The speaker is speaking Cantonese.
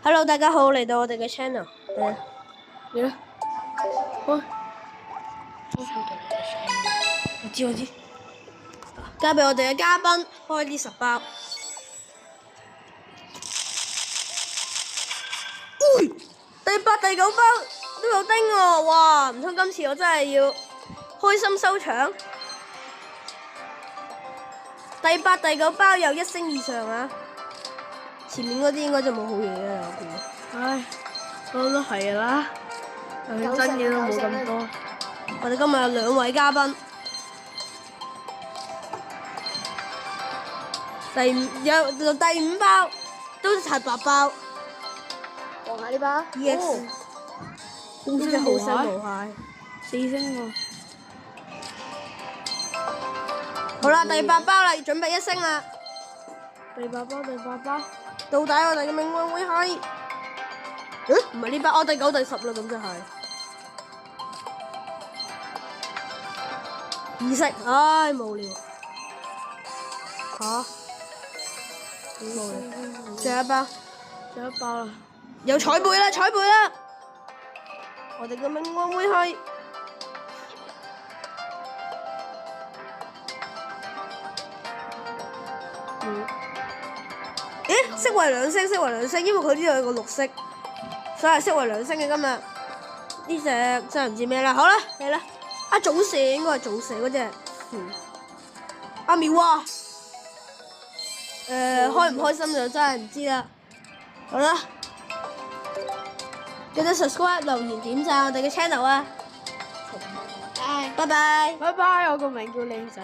Hello， 大家好，嚟到我哋嘅 channel。你咧？開。我知。交俾我哋嘅嘉賓開啲10包。第8、第9包都有丁喎，哇！唔通今次我真係要開心收場？第8、第9包有1星以上啊！前面嗰啲應該就冇好嘢啦，我估。唉，都係啦，真嘢都冇咁多。我哋今日有2位嘉賓，第5包都係8包。望下呢包 EX， 呢隻好生無蟹4星喎。好啦，第8包啦，準備1星啦。第8包。到底我哋嘅命運會係？唔係呢包，我第9、第10啦，咁就係。2星，唉，無聊。嚇？無聊。最後一包啦。有彩貝啦！我哋嘅命運會係？咦？色為2星，因為佢呢度有個綠色，所以係色為2星嘅今日。呢隻真係唔知咩啦，好啦，嚟啦！早射應該係早射嗰隻。阿苗啊！開唔開心就真係唔知啦。好啦，記得 subscribe、留言、點讚我哋嘅 channel 啊！拜拜。拜拜，我個名叫靚仔。